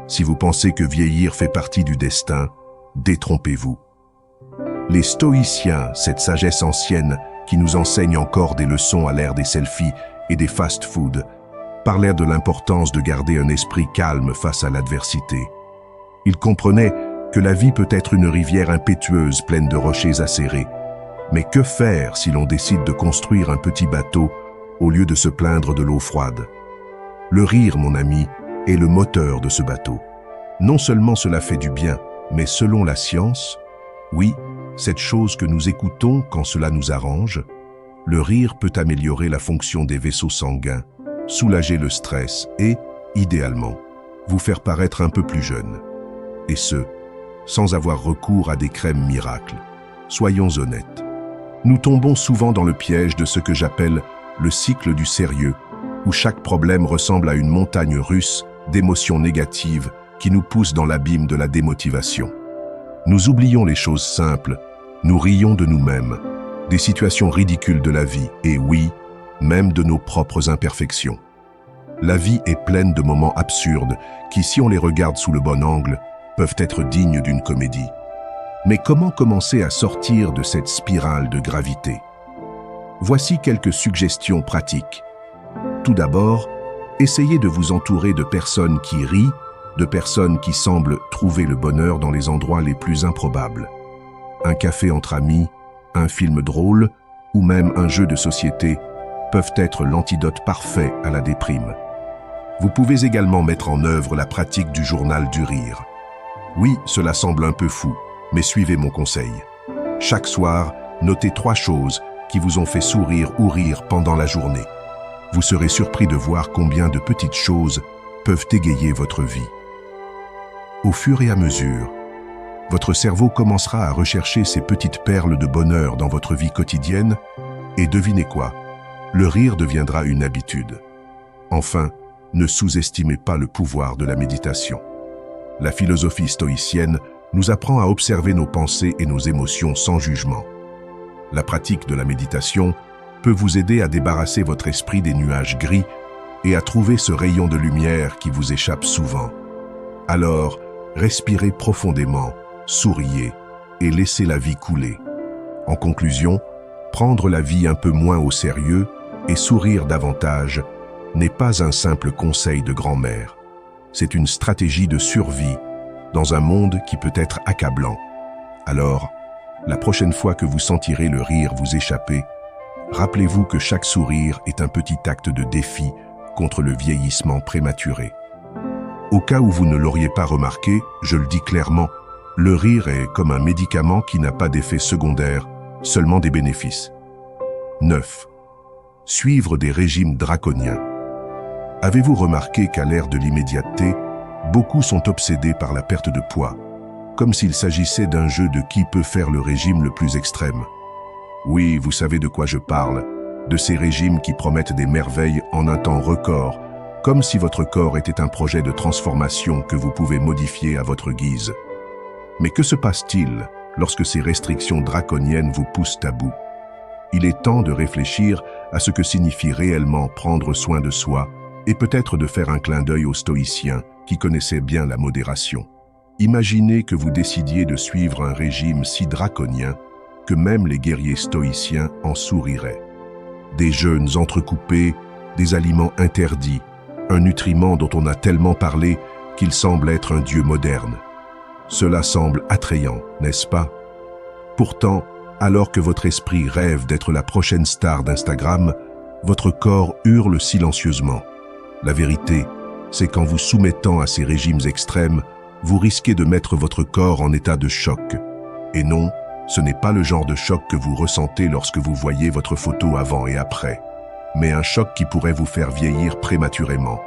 Speaker 1: Si vous pensez que vieillir fait partie du destin, détrompez-vous. Les stoïciens, cette sagesse ancienne qui nous enseigne encore des leçons à l'ère des selfies et des fast-foods, parlèrent de l'importance de garder un esprit calme face à l'adversité. Ils comprenaient que la vie peut être une rivière impétueuse pleine de rochers acérés. Mais que faire si l'on décide de construire un petit bateau au lieu de se plaindre de l'eau froide? Le rire, mon ami, est le moteur de ce bateau. Non seulement cela fait du bien, mais selon la science, oui, cette chose que nous écoutons quand cela nous arrange, le rire peut améliorer la fonction des vaisseaux sanguins, soulager le stress et, idéalement, vous faire paraître un peu plus jeune. Et ce, sans avoir recours à des crèmes miracles. Soyons honnêtes. Nous tombons souvent dans le piège de ce que j'appelle le cycle du sérieux, où chaque problème ressemble à une montagne russe d'émotions négatives qui nous poussent dans l'abîme de la démotivation. Nous oublions les choses simples, nous rions de nous-mêmes, des situations ridicules de la vie et oui, même de nos propres imperfections. La vie est pleine de moments absurdes qui, si on les regarde sous le bon angle, peuvent être dignes d'une comédie. Mais comment commencer à sortir de cette spirale de gravité? Voici quelques suggestions pratiques. Tout d'abord, essayez de vous entourer de personnes qui rient, de personnes qui semblent trouver le bonheur dans les endroits les plus improbables. Un café entre amis, un film drôle ou même un jeu de société peuvent être l'antidote parfait à la déprime. Vous pouvez également mettre en œuvre la pratique du journal du rire. Oui, cela semble un peu fou, mais suivez mon conseil. Chaque soir, notez 3 choses qui vous ont fait sourire ou rire pendant la journée. Vous serez surpris de voir combien de petites choses peuvent égayer votre vie. Au fur et à mesure, votre cerveau commencera à rechercher ces petites perles de bonheur dans votre vie quotidienne et devinez quoi? Le rire deviendra une habitude. Enfin, ne sous-estimez pas le pouvoir de la méditation. La philosophie stoïcienne nous apprend à observer nos pensées et nos émotions sans jugement. La pratique de la méditation peut vous aider à débarrasser votre esprit des nuages gris et à trouver ce rayon de lumière qui vous échappe souvent. Alors, respirez profondément, souriez et laissez la vie couler. En conclusion, prendre la vie un peu moins au sérieux et sourire davantage n'est pas un simple conseil de grand-mère. C'est une stratégie de survie dans un monde qui peut être accablant. Alors, la prochaine fois que vous sentirez le rire vous échapper, rappelez-vous que chaque sourire est un petit acte de défi contre le vieillissement prématuré. Au cas où vous ne l'auriez pas remarqué, je le dis clairement, le rire est comme un médicament qui n'a pas d'effet secondaire, seulement des bénéfices. 9. Suivre des régimes draconiens. Avez-vous remarqué qu'à l'ère de l'immédiateté, beaucoup sont obsédés par la perte de poids, comme s'il s'agissait d'un jeu de qui peut faire le régime le plus extrême? Oui, vous savez de quoi je parle, de ces régimes qui promettent des merveilles en un temps record, comme si votre corps était un projet de transformation que vous pouvez modifier à votre guise. Mais que se passe-t-il lorsque ces restrictions draconiennes vous poussent à bout? Il est temps de réfléchir à ce que signifie réellement prendre soin de soi et peut-être de faire un clin d'œil aux stoïciens qui connaissaient bien la modération. Imaginez que vous décidiez de suivre un régime si draconien que même les guerriers stoïciens en souriraient. Des jeûnes entrecoupés, des aliments interdits, un nutriment dont on a tellement parlé qu'il semble être un dieu moderne. Cela semble attrayant, n'est-ce pas? Pourtant, alors que votre esprit rêve d'être la prochaine star d'Instagram, votre corps hurle silencieusement. La vérité, c'est qu'en vous soumettant à ces régimes extrêmes, vous risquez de mettre votre corps en état de choc. Et non, ce n'est pas le genre de choc que vous ressentez lorsque vous voyez votre photo avant et après, mais un choc qui pourrait vous faire vieillir prématurément,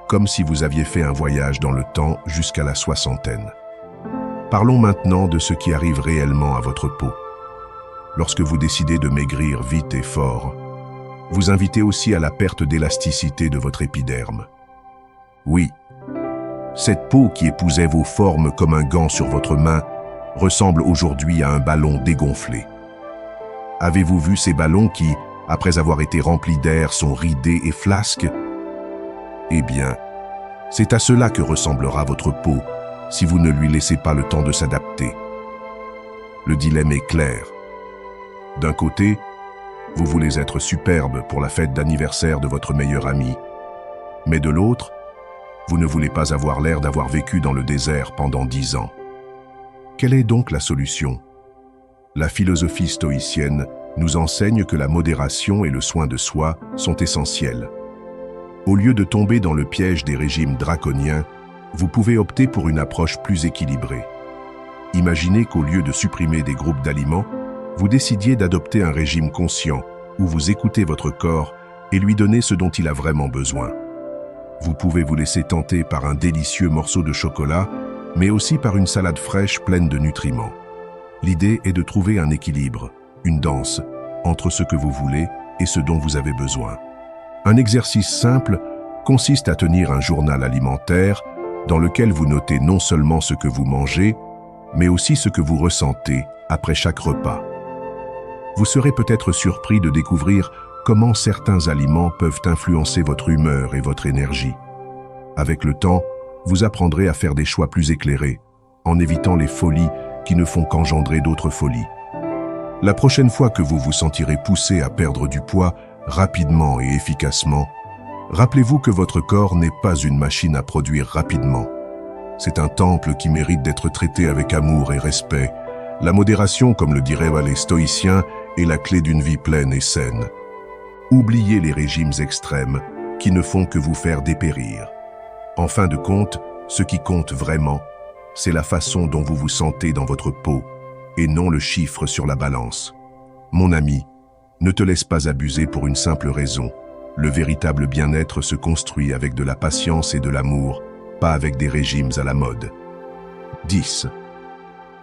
Speaker 1: comme si vous aviez fait un voyage dans le temps jusqu'à la soixantaine. Parlons maintenant de ce qui arrive réellement à votre peau. Lorsque vous décidez de maigrir vite et fort, vous invitez aussi à la perte d'élasticité de votre épiderme. Oui, cette peau qui épousait vos formes comme un gant sur votre main ressemble aujourd'hui à un ballon dégonflé. Avez-vous vu ces ballons qui, après avoir été remplis d'air, sont ridés et flasques? Eh bien, c'est à cela que ressemblera votre peau si vous ne lui laissez pas le temps de s'adapter. Le dilemme est clair. D'un côté, vous voulez être superbe pour la fête d'anniversaire de votre meilleur ami, mais de l'autre, vous ne voulez pas avoir l'air d'avoir vécu dans le désert pendant 10 ans. Quelle est donc la solution? La philosophie stoïcienne nous enseigne que la modération et le soin de soi sont essentiels. Au lieu de tomber dans le piège des régimes draconiens, vous pouvez opter pour une approche plus équilibrée. Imaginez qu'au lieu de supprimer des groupes d'aliments, vous décidiez d'adopter un régime conscient où vous écoutez votre corps et lui donnez ce dont il a vraiment besoin. Vous pouvez vous laisser tenter par un délicieux morceau de chocolat, mais aussi par une salade fraîche pleine de nutriments. L'idée est de trouver un équilibre, une danse, entre ce que vous voulez et ce dont vous avez besoin. Un exercice simple consiste à tenir un journal alimentaire dans lequel vous notez non seulement ce que vous mangez, mais aussi ce que vous ressentez après chaque repas. Vous serez peut-être surpris de découvrir comment certains aliments peuvent influencer votre humeur et votre énergie. Avec le temps, vous apprendrez à faire des choix plus éclairés, en évitant les folies qui ne font qu'engendrer d'autres folies. La prochaine fois que vous vous sentirez poussé à perdre du poids rapidement et efficacement, rappelez-vous que votre corps n'est pas une machine à produire rapidement. C'est un temple qui mérite d'être traité avec amour et respect. La modération, comme le diraient les stoïciens, est la clé d'une vie pleine et saine. Oubliez les régimes extrêmes qui ne font que vous faire dépérir. En fin de compte, ce qui compte vraiment, c'est la façon dont vous vous sentez dans votre peau et non le chiffre sur la balance. Mon ami, ne te laisse pas abuser pour une simple raison. Le véritable bien-être se construit avec de la patience et de l'amour, pas avec des régimes à la mode. 10.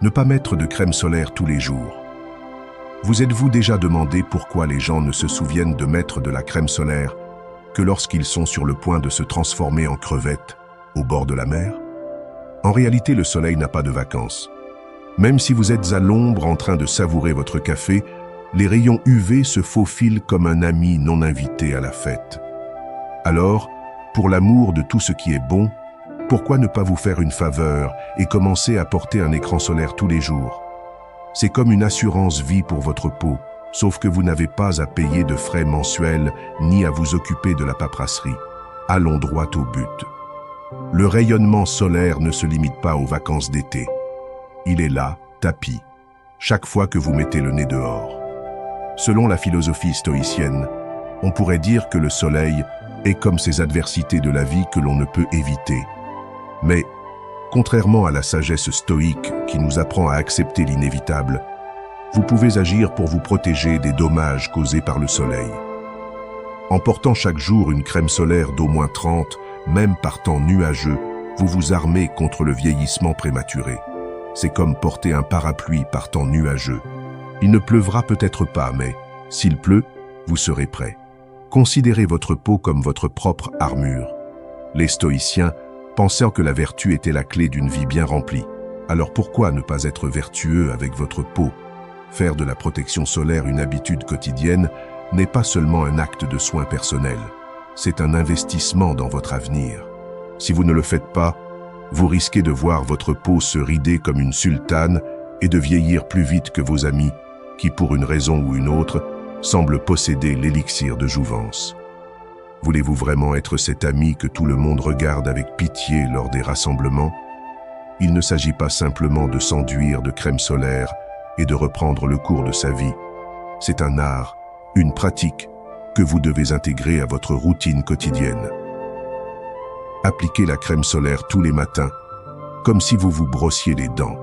Speaker 1: Ne pas mettre de crème solaire tous les jours. Vous êtes-vous déjà demandé pourquoi les gens ne se souviennent de mettre de la crème solaire que lorsqu'ils sont sur le point de se transformer en crevettes au bord de la mer? En réalité, le soleil n'a pas de vacances. Même si vous êtes à l'ombre en train de savourer votre café, les rayons UV se faufilent comme un ami non invité à la fête. Alors, pour l'amour de tout ce qui est bon, pourquoi ne pas vous faire une faveur et commencer à porter un écran solaire tous les jours? C'est comme une assurance vie pour votre peau, sauf que vous n'avez pas à payer de frais mensuels ni à vous occuper de la paperasserie. Allons droit au but. Le rayonnement solaire ne se limite pas aux vacances d'été. Il est là, tapis, chaque fois que vous mettez le nez dehors. Selon la philosophie stoïcienne, on pourrait dire que le soleil est comme ces adversités de la vie que l'on ne peut éviter. Mais, contrairement à la sagesse stoïque qui nous apprend à accepter l'inévitable, vous pouvez agir pour vous protéger des dommages causés par le soleil. En portant chaque jour une crème solaire d'au moins 30, même par temps nuageux, vous vous armez contre le vieillissement prématuré. C'est comme porter un parapluie par temps nuageux. Il ne pleuvra peut-être pas, mais s'il pleut, vous serez prêt. Considérez votre peau comme votre propre armure. Les stoïciens pensaient que la vertu était la clé d'une vie bien remplie. Alors pourquoi ne pas être vertueux avec votre peau? Faire de la protection solaire une habitude quotidienne n'est pas seulement un acte de soin personnel, c'est un investissement dans votre avenir. Si vous ne le faites pas, vous risquez de voir votre peau se rider comme une sultane et de vieillir plus vite que vos amis, qui pour une raison ou une autre, semblent posséder l'élixir de jouvence. Voulez-vous vraiment être cet ami que tout le monde regarde avec pitié lors des rassemblements? Il ne s'agit pas simplement de s'enduire de crème solaire et de reprendre le cours de sa vie. C'est un art, une pratique que vous devez intégrer à votre routine quotidienne. Appliquez la crème solaire tous les matins, comme si vous vous brossiez les dents.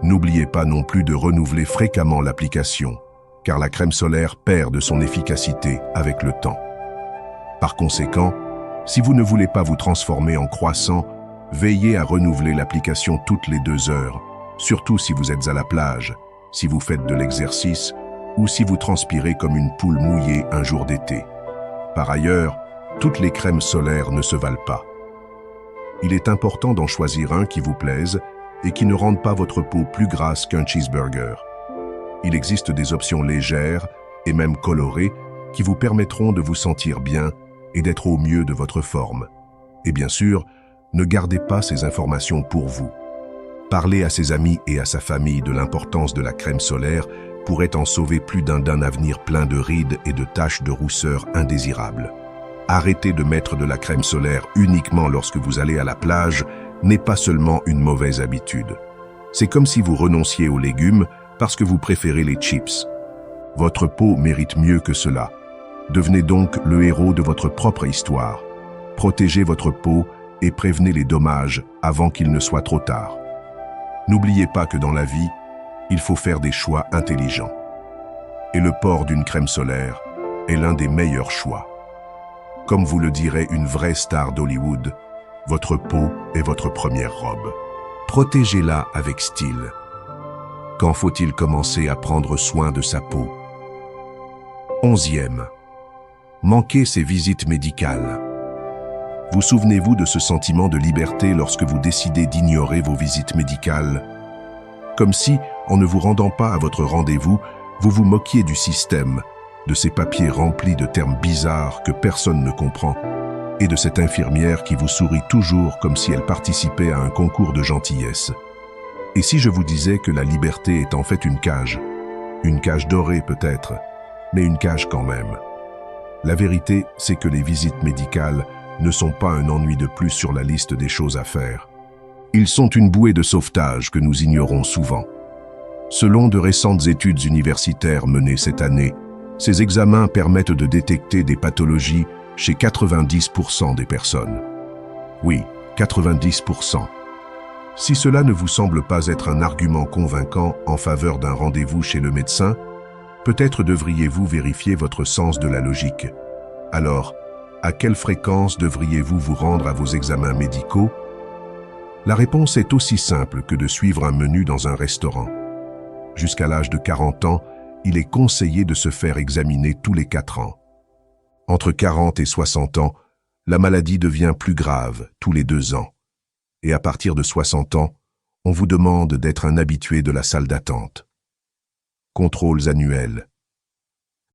Speaker 1: N'oubliez pas non plus de renouveler fréquemment l'application, car la crème solaire perd de son efficacité avec le temps. Par conséquent, si vous ne voulez pas vous transformer en croissant, veillez à renouveler l'application toutes les 2 heures, surtout si vous êtes à la plage, si vous faites de l'exercice ou si vous transpirez comme une poule mouillée un jour d'été. Par ailleurs, toutes les crèmes solaires ne se valent pas. Il est important d'en choisir un qui vous plaise et qui ne rende pas votre peau plus grasse qu'un cheeseburger. Il existe des options légères et même colorées qui vous permettront de vous sentir bien et d'être au mieux de votre forme. Et bien sûr, ne gardez pas ces informations pour vous. Parler à ses amis et à sa famille de l'importance de la crème solaire pourrait en sauver plus d'un avenir plein de rides et de taches de rousseur indésirables. Arrêter de mettre de la crème solaire uniquement lorsque vous allez à la plage n'est pas seulement une mauvaise habitude. C'est comme si vous renonciez aux légumes parce que vous préférez les chips. Votre peau mérite mieux que cela. Devenez donc le héros de votre propre histoire. Protégez votre peau et prévenez les dommages avant qu'il ne soit trop tard. N'oubliez pas que dans la vie, il faut faire des choix intelligents. Et le port d'une crème solaire est l'un des meilleurs choix. Comme vous le dirait une vraie star d'Hollywood, votre peau est votre première robe. Protégez-la avec style. Quand faut-il commencer à prendre soin de sa peau? 11e. Manquez ces visites médicales. Vous souvenez-vous de ce sentiment de liberté lorsque vous décidez d'ignorer vos visites médicales? Comme si, en ne vous rendant pas à votre rendez-vous, vous vous moquiez du système, de ces papiers remplis de termes bizarres que personne ne comprend, et de cette infirmière qui vous sourit toujours comme si elle participait à un concours de gentillesse. Et si je vous disais que la liberté est en fait une cage dorée peut-être, mais une cage quand même. La vérité, c'est que les visites médicales ne sont pas un ennui de plus sur la liste des choses à faire. Ils sont une bouée de sauvetage que nous ignorons souvent. Selon de récentes études universitaires menées cette année, ces examens permettent de détecter des pathologies chez 90% des personnes. Oui, 90%. Si cela ne vous semble pas être un argument convaincant en faveur d'un rendez-vous chez le médecin, peut-être devriez-vous vérifier votre sens de la logique. Alors, à quelle fréquence devriez-vous vous rendre à vos examens médicaux? La réponse est aussi simple que de suivre un menu dans un restaurant. Jusqu'à l'âge de 40 ans, il est conseillé de se faire examiner tous les 4 ans. Entre 40 et 60 ans, la maladie devient plus grave tous les 2 ans. Et à partir de 60 ans, on vous demande d'être un habitué de la salle d'attente. Contrôles annuels.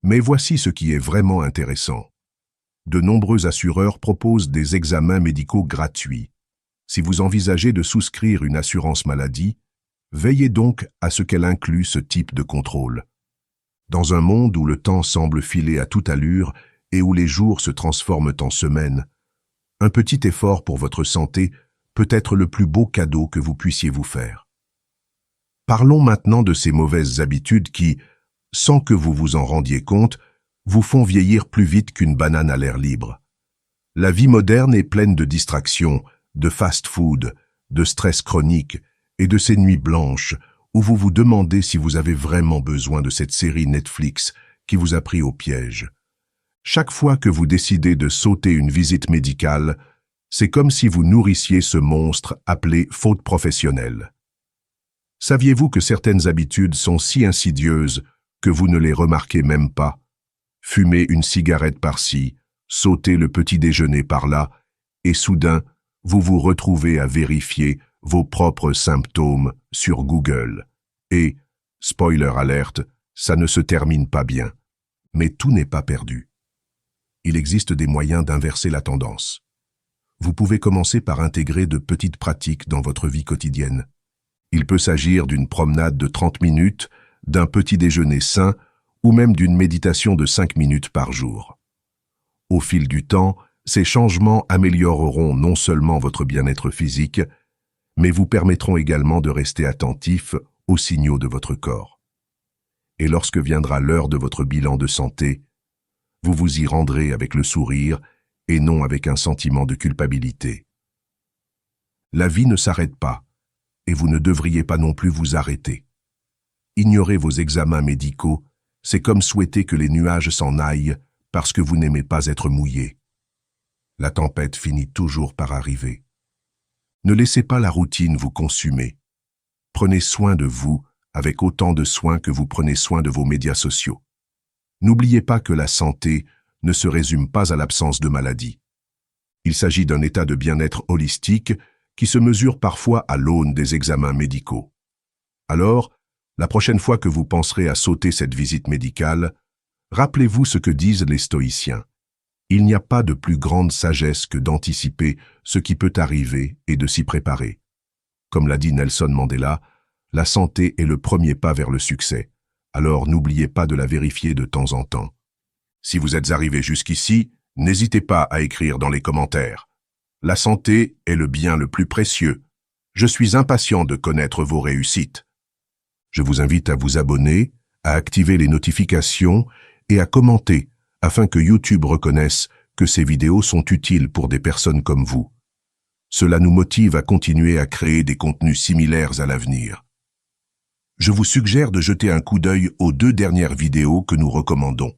Speaker 1: Mais voici ce qui est vraiment intéressant. De nombreux assureurs proposent des examens médicaux gratuits. Si vous envisagez de souscrire une assurance maladie, veillez donc à ce qu'elle inclue ce type de contrôle. Dans un monde où le temps semble filer à toute allure et où les jours se transforment en semaines, un petit effort pour votre santé peut être le plus beau cadeau que vous puissiez vous faire. Parlons maintenant de ces mauvaises habitudes qui, sans que vous vous en rendiez compte, vous font vieillir plus vite qu'une banane à l'air libre. La vie moderne est pleine de distractions, de fast-food, de stress chronique et de ces nuits blanches où vous vous demandez si vous avez vraiment besoin de cette série Netflix qui vous a pris au piège. Chaque fois que vous décidez de sauter une visite médicale, c'est comme si vous nourrissiez ce monstre appelé faute professionnelle. Saviez-vous que certaines habitudes sont si insidieuses que vous ne les remarquez même pas? Fumer une cigarette par-ci, sauter le petit déjeuner par-là, et soudain, vous vous retrouvez à vérifier vos propres symptômes sur Google. Et, spoiler alerte, ça ne se termine pas bien. Mais tout n'est pas perdu. Il existe des moyens d'inverser la tendance. Vous pouvez commencer par intégrer de petites pratiques dans votre vie quotidienne. Il peut s'agir d'une promenade de 30 minutes, d'un petit déjeuner sain ou même d'une méditation de 5 minutes par jour. Au fil du temps, ces changements amélioreront non seulement votre bien-être physique, mais vous permettront également de rester attentif aux signaux de votre corps. Et lorsque viendra l'heure de votre bilan de santé, vous vous y rendrez avec le sourire et non avec un sentiment de culpabilité. La vie ne s'arrête pas, et vous ne devriez pas non plus vous arrêter. Ignorer vos examens médicaux, c'est comme souhaiter que les nuages s'en aillent parce que vous n'aimez pas être mouillé. La tempête finit toujours par arriver. Ne laissez pas la routine vous consumer. Prenez soin de vous avec autant de soin que vous prenez soin de vos médias sociaux. N'oubliez pas que la santé ne se résume pas à l'absence de maladie. Il s'agit d'un état de bien-être holistique qui se mesure parfois à l'aune des examens médicaux. Alors, la prochaine fois que vous penserez à sauter cette visite médicale, rappelez-vous ce que disent les stoïciens. Il n'y a pas de plus grande sagesse que d'anticiper ce qui peut arriver et de s'y préparer. Comme l'a dit Nelson Mandela, la santé est le premier pas vers le succès. Alors n'oubliez pas de la vérifier de temps en temps. Si vous êtes arrivé jusqu'ici, n'hésitez pas à écrire dans les commentaires. La santé est le bien le plus précieux. Je suis impatient de connaître vos réussites. Je vous invite à vous abonner, à activer les notifications et à commenter afin que YouTube reconnaisse que ces vidéos sont utiles pour des personnes comme vous. Cela nous motive à continuer à créer des contenus similaires à l'avenir. Je vous suggère de jeter un coup d'œil aux 2 dernières vidéos que nous recommandons.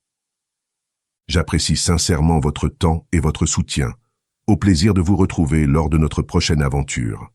Speaker 1: J'apprécie sincèrement votre temps et votre soutien. Au plaisir de vous retrouver lors de notre prochaine aventure.